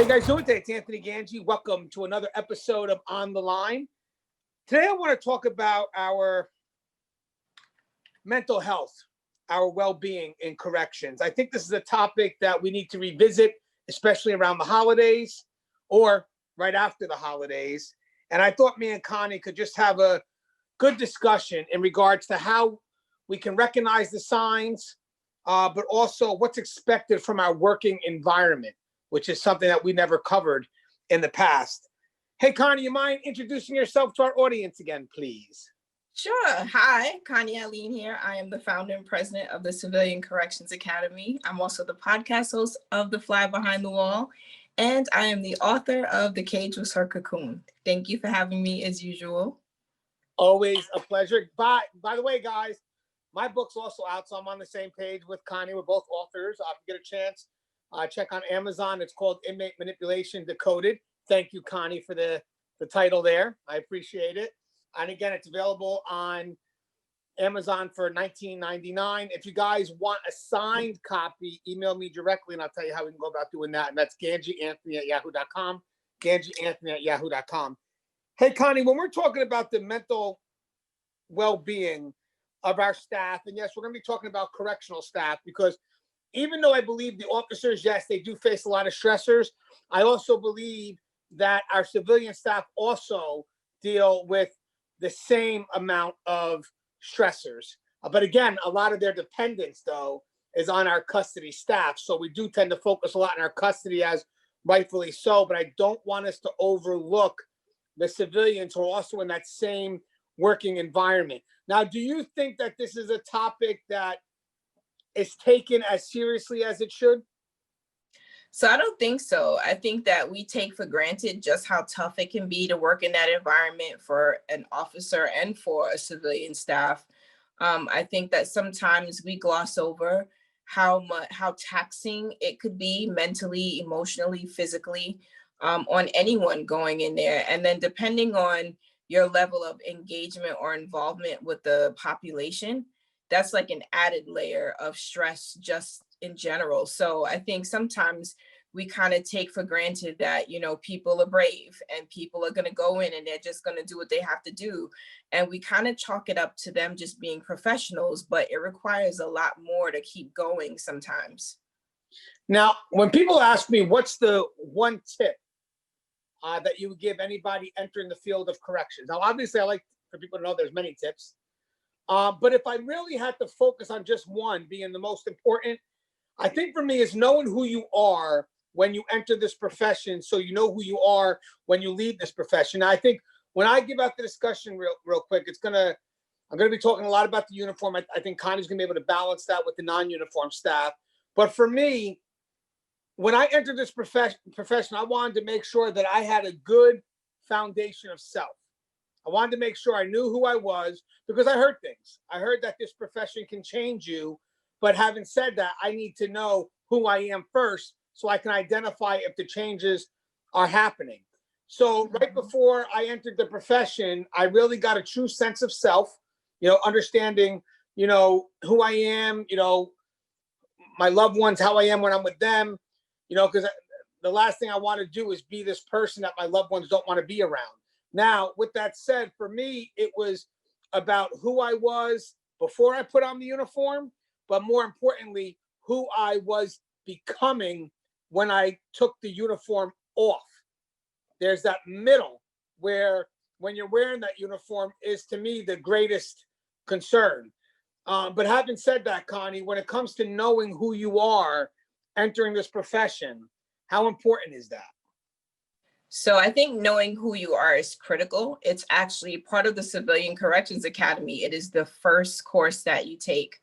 you guys doing today? It's Anthony Gangi. Welcome to another episode of On the Line. Today I want to talk about our mental health, our well-being in corrections. I think this is a topic that we need to revisit, especially around the holidays or right after the holidays. And I thought me and Connie could just have a good discussion in regards to how we can recognize the signs, but also what's expected from our working environment, which is something that we never covered in the past. Hey, Connie, you mind introducing yourself to our audience again, please? Sure. Hi, Connie Alleneye here. I am the founder and president of the Civilian Corrections Academy. I'm also the podcast host of The Fly Behind the Wall, and I am the author of The Cage Was Her Cocoon. Thank you for having me as usual. Always a pleasure. By the way, guys, my book's also out, so I'm on the same page with Connie. We're both authors. If you get a chance, check on Amazon. It's called Inmate Manipulation Decoded. Thank you, Connie, for the title there. I appreciate it. And again, it's available on Amazon for $19.99. If you guys want a signed copy, email me directly, and I'll tell you how we can go about doing that. And that's gangianthony@yahoo.com, gangianthony@yahoo.com. Hey, Connie, when we're talking about the mental well-being of our staff, and yes, we're going to be talking about correctional staff, because even though I believe the officers, yes, they do face a lot of stressors, I also believe that our civilian staff also deal with the same amount of stressors. But again, a lot of their dependence, though, is on our custody staff. So we do tend to focus a lot on our custody, as rightfully so, but I don't want us to overlook the civilians who are also in that same working environment. Now, do you think that this is a topic that is taken as seriously as it should? So I don't think so. I think that we take for granted just how tough it can be to work in that environment for an officer and for a civilian staff. I think that sometimes we gloss over how taxing it could be mentally, emotionally, physically, on anyone going in there. And then depending on your level of engagement or involvement with the population, that's like an added layer of stress just in general. So I think sometimes we kind of take for granted that, people are brave and people are going to go in and they're just going to do what they have to do. And we kind of chalk it up to them just being professionals, but it requires a lot more to keep going sometimes. Now, when people ask me, what's the one tip that you would give anybody entering the field of corrections? Now, obviously, I like for people to know there's many tips. But if I really had to focus on just one being the most important, I think for me is knowing who you are when you enter this profession, so you know who you are when you leave this profession. Now, I think when I give out the discussion real quick, I'm gonna be talking a lot about the uniform. I think Connie's gonna be able to balance that with the non-uniform staff. But for me, when I entered this profession, I wanted to make sure that I had a good foundation of self. I wanted to make sure I knew who I was, because I heard things. I heard that this profession can change you. But having said that, I need to know who I am first so I can identify if the changes are happening. So right before I entered the profession, I really got a true sense of self, understanding, who I am, my loved ones, how I am when I'm with them, because the last thing I want to do is be this person that my loved ones don't want to be around. Now, with that said, for me, it was about who I was before I put on the uniform, but more importantly, who I was becoming when I took the uniform off. There's that middle where when you're wearing that uniform is, to me, the greatest concern. But having said that, Connie, when it comes to knowing who you are entering this profession, how important is that? So I think knowing who you are is critical. It's actually part of the Civilian Corrections Academy. It is the first course that you take,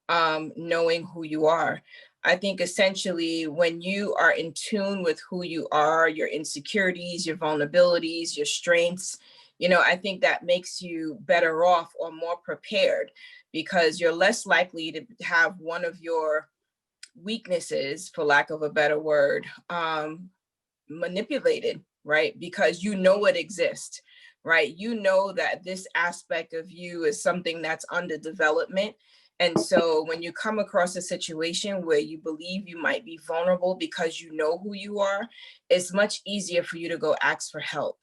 knowing who you are. I think essentially when you are in tune with who you are, your insecurities, your vulnerabilities, your strengths, I think that makes you better off or more prepared, because you're less likely to have one of your weaknesses, for lack of a better word, manipulated, right? Because it exists, right? You know that this aspect of you is something that's under development, And so when you come across a situation where you believe you might be vulnerable because you know who you are, it's much easier for you to go ask for help.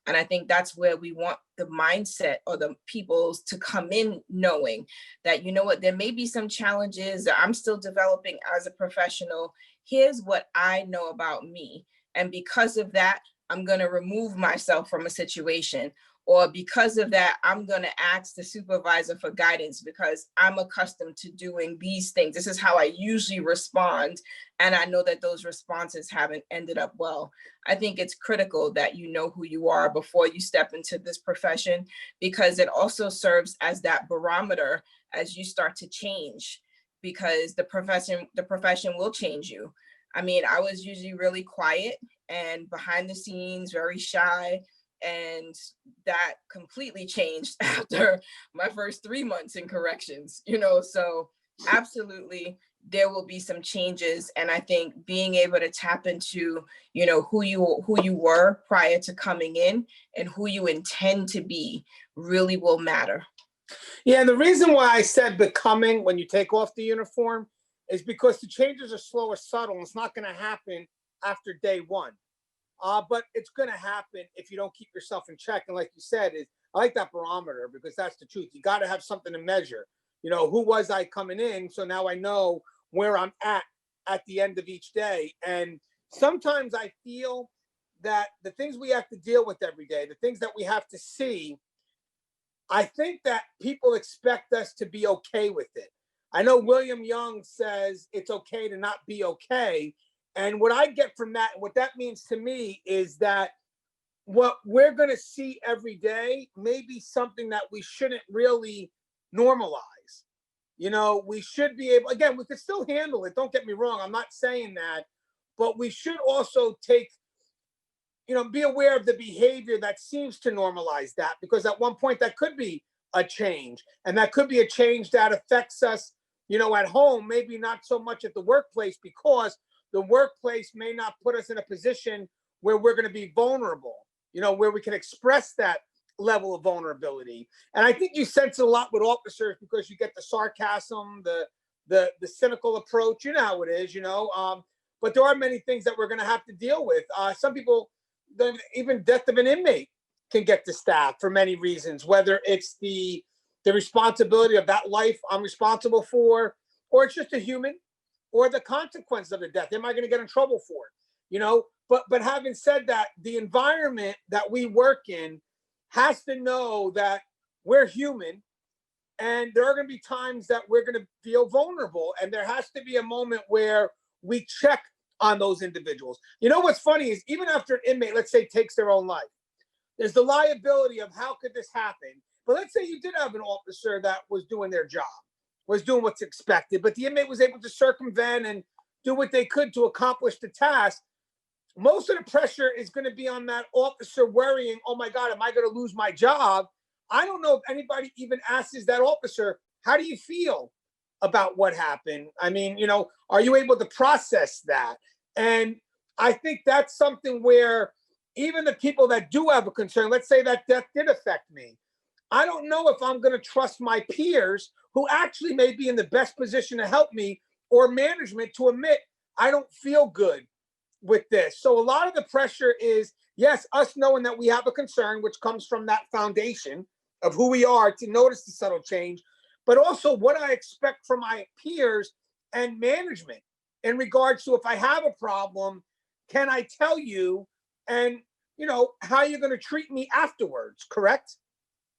And I think that's where we want the mindset or the peoples to come in, knowing that, you know what, there may be some challenges that I'm still developing as a professional. Here's what I know about me. And because of that, I'm going to remove myself from a situation. Or because of that, I'm going to ask the supervisor for guidance because I'm accustomed to doing these things. This is how I usually respond. And I know that those responses haven't ended up well. I think it's critical that you know who you are before you step into this profession, because it also serves as that barometer as you start to change, because the profession will change you. I mean, I was usually really quiet and behind the scenes, very shy. And that completely changed after my first 3 months in corrections, so absolutely there will be some changes. And I think being able to tap into, who you were prior to coming in and who you intend to be really will matter. Yeah, and the reason why I said becoming when you take off the uniform is because the changes are slow or subtle. It's not going to happen after day one. But it's going to happen if you don't keep yourself in check. And like you said, I like that barometer because that's the truth. You got to have something to measure. Who was I coming in? So now I know where I'm at the end of each day. And sometimes I feel that the things we have to deal with every day, the things that we have to see, I think that people expect us to be okay with it. I know William Young says it's okay to not be okay. And what I get from that, what that means to me is that what we're going to see every day may be something that we shouldn't really normalize. We should be able, again, we could still handle it. Don't get me wrong. I'm not saying that, but we should also be aware of the behavior that seems to normalize that, because at one point that could be a change, and that could be a change that affects us, at home, maybe not so much at the workplace, because the workplace may not put us in a position where we're going to be vulnerable, where we can express that level of vulnerability. And I think you sense it a lot with officers because you get the sarcasm, the cynical approach. You know how it is, but there are many things that we're going to have to deal with. Some people, even death of an inmate can get to staff for many reasons, whether it's the responsibility of that life I'm responsible for, or it's just a human, or the consequence of the death. Am I going to get in trouble for it? But having said that, the environment that we work in has to know that we're human, and there are going to be times that we're going to feel vulnerable, and there has to be a moment where we check on those individuals. What's funny is even after an inmate, let's say, takes their own life, there's the liability of how could this happen? But let's say you did have an officer that was doing their job, was doing what's expected, but the inmate was able to circumvent and do what they could to accomplish the task. Most of the pressure is going to be on that officer worrying, oh my God, am I going to lose my job? I don't know if anybody even asks that officer, how do you feel about what happened? I mean, are you able to process that? And I think that's something where even the people that do have a concern, let's say that death did affect me, I don't know if I'm going to trust my peers who actually may be in the best position to help me, or management, to admit I don't feel good with this. So a lot of the pressure is, yes, us knowing that we have a concern, which comes from that foundation of who we are, to notice the subtle change, but also what I expect from my peers and management in regards to, if I have a problem, can I tell you, and how you're going to treat me afterwards, correct?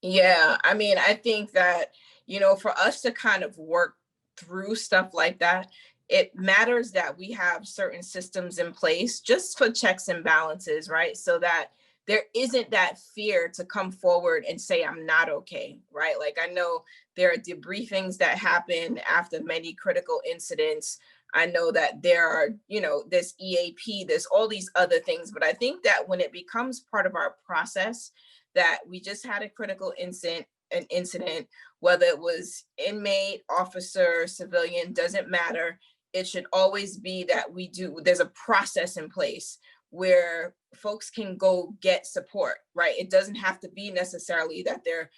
Yeah, I mean, I think that, for us to kind of work through stuff like that, it matters that we have certain systems in place just for checks and balances, right? So that there isn't that fear to come forward and say, I'm not okay, right? Like, I know there are debriefings that happen after many critical incidents. I know that there are, this EAP, there's all these other things, but I think that when it becomes part of our process, that we just had a critical incident, whether it was inmate, officer, civilian, doesn't matter. It should always be that there's a process in place where folks can go get support, right? It doesn't have to be necessarily that they're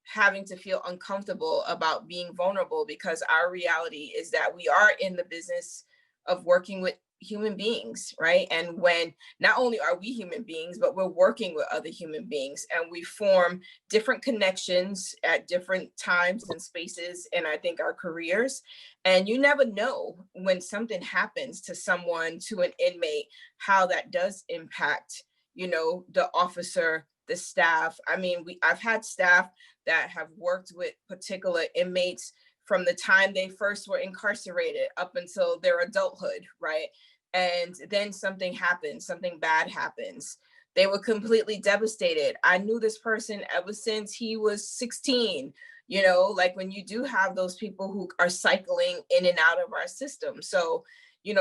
having to feel uncomfortable about being vulnerable, because our reality is that we are in the business of working with human beings, right? And when not only are we human beings, but we're working with other human beings, and we form different connections at different times and spaces in, I think, our careers. And you never know when something happens to someone, to an inmate, how that does impact, the officer, the staff. I mean, I've had staff that have worked with particular inmates from the time they first were incarcerated up until their adulthood, right? And then something happens, something bad happens. They were completely devastated. I knew this person ever since he was 16, like when you do have those people who are cycling in and out of our system. So,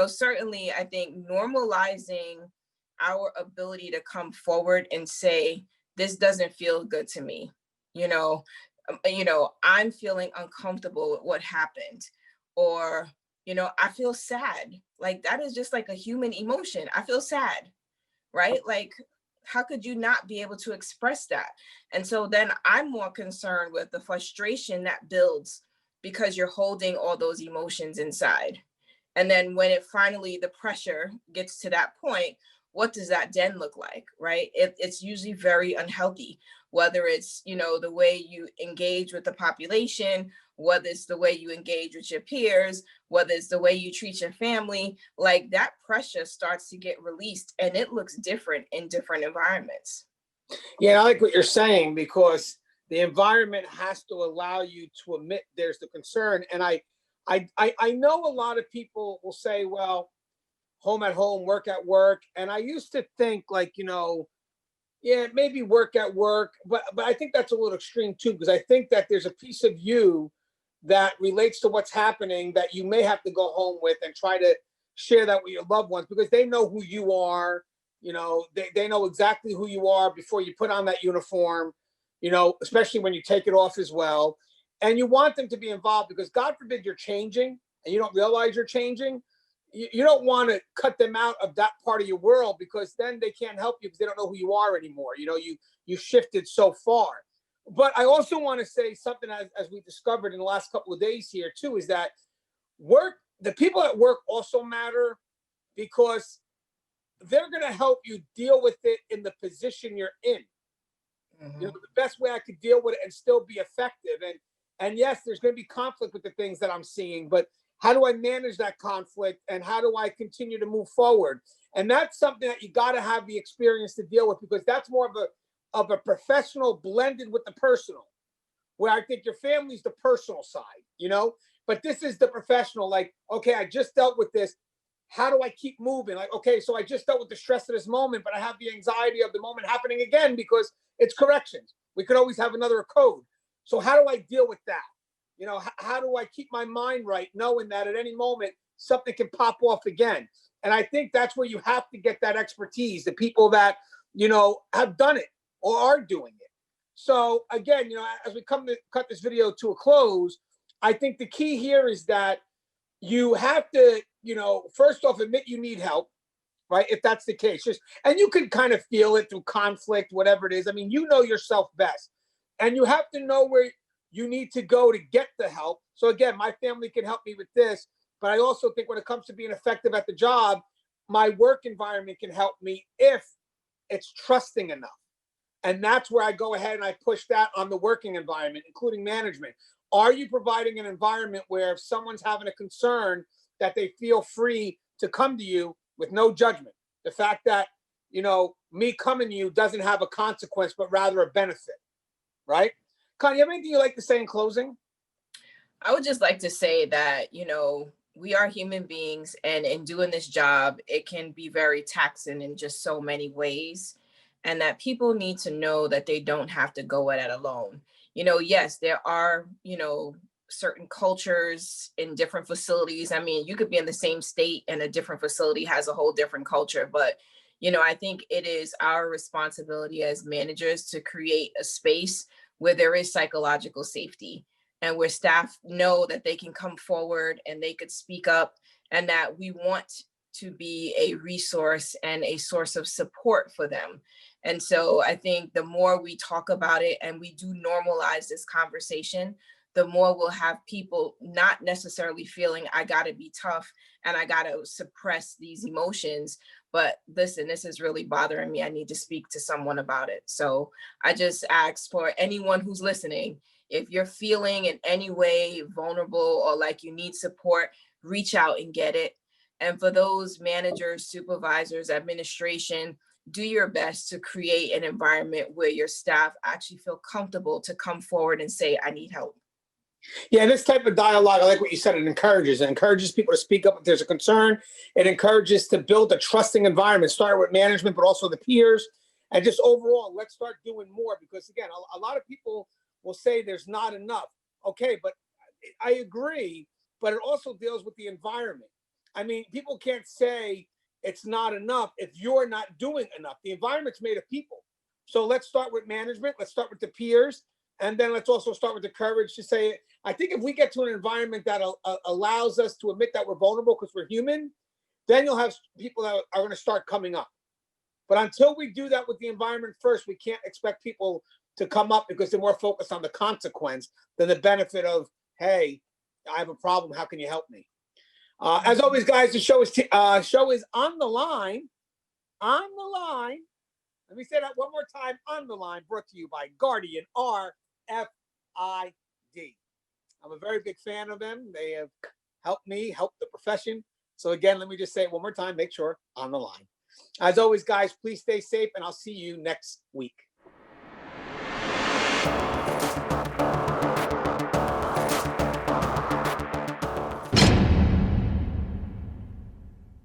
certainly I think normalizing our ability to come forward and say, this doesn't feel good to me. You know, I'm feeling uncomfortable with what happened, or, I feel sad. Like that is just like a human emotion. I feel sad, right? Like, how could you not be able to express that? And so then I'm more concerned with the frustration that builds because you're holding all those emotions inside. And then when it finally, the pressure gets to that point, what does that then look like, right? It's usually very unhealthy, whether it's, the way you engage with the population, whether it's the way you engage with your peers, whether it's the way you treat your family, like that pressure starts to get released, and it looks different in different environments. Yeah, I like what you're saying, because the environment has to allow you to admit there's the concern. And I know a lot of people will say, well, home at home, work at work. And I used to think like, yeah, maybe work at work, but I think that's a little extreme too, because I think that there's a piece of you that relates to what's happening that you may have to go home with and try to share that with your loved ones, because they know who you are. They know exactly who you are before you put on that uniform, especially when you take it off as well. And you want them to be involved, because God forbid you're changing and you don't realize you're changing. You don't want to cut them out of that part of your world, because then they can't help you because they don't know who you are anymore. You shifted so far. But I also want to say something, as we discovered in the last couple of days here too, is that the people at work also matter, because they're going to help you deal with it in the position you're in. Mm-hmm. The best way I could deal with it and still be effective. And yes, there's going to be conflict with the things that I'm seeing, but how do I manage that conflict, and how do I continue to move forward? And that's something that you got to have the experience to deal with, because that's more of a professional blended with the personal, where I think your family's the personal side, but this is the professional. Like, okay, I just dealt with this. How do I keep moving? Like, okay, so I just dealt with the stress of this moment, but I have the anxiety of the moment happening again, because it's corrections. We could always have another code. So how do I deal with that? How do I keep my mind right, knowing that at any moment something can pop off again? And I think that's where you have to get that expertise, the people that, have done it or are doing it. So again, as we come to cut this video to a close, I think the key here is that you have to, first off, admit you need help, right? If that's the case, and you can kind of feel it through conflict, whatever it is. I mean, you know yourself best, and you have to know where you need to go to get the help. So again, my family can help me with this, but I also think when it comes to being effective at the job, my work environment can help me if it's trusting enough. And that's where I go ahead and I push that on the working environment, including management. Are you providing an environment where if someone's having a concern, that they feel free to come to you with no judgment? The fact that, me coming to you doesn't have a consequence, but rather a benefit, right? Connie, you have anything you'd like to say in closing? I would just like to say that, we are human beings, and in doing this job, it can be very taxing in just so many ways. And that people need to know that they don't have to go at it alone. Yes, there are, certain cultures in different facilities. I mean, you could be in the same state and a different facility has a whole different culture. But, I think it is our responsibility as managers to create a space where there is psychological safety, and where staff know that they can come forward and they could speak up, and that we want to be a resource and a source of support for them. And so I think the more we talk about it and we do normalize this conversation, the more we'll have people not necessarily feeling I gotta be tough and I gotta suppress these emotions, but listen, this is really bothering me. I need to speak to someone about it. So I just ask for anyone who's listening, if you're feeling in any way vulnerable or like you need support, reach out and get it. And for those managers, supervisors, administration, do your best to create an environment where your staff actually feel comfortable to come forward and say, I need help. Yeah, this type of dialogue, I like what you said. It encourages people to speak up if there's a concern. It encourages to build a trusting environment, start with management, but also the peers. And just overall, let's start doing more because, again, a lot of people will say there's not enough. Okay, but I agree, but it also deals with the environment. I mean, people can't say it's not enough if you're not doing enough. The environment's made of people. So let's start with management. Let's start with the peers. And then let's also start with the courage to say, I think if we get to an environment that allows us to admit that we're vulnerable because we're human, then you'll have people that are going to start coming up. But until we do that with the environment first, we can't expect people to come up because they're more focused on the consequence than the benefit of, hey, I have a problem. How can you help me? As always, guys, the show is on the line. On the line. Let me say that one more time. On the line, brought to you by Guardian RFID. I'm a very big fan of them. They have helped me, help the profession. So again, let me just say it one more time. Make sure on the line. As always, guys, please stay safe, and I'll see you next week.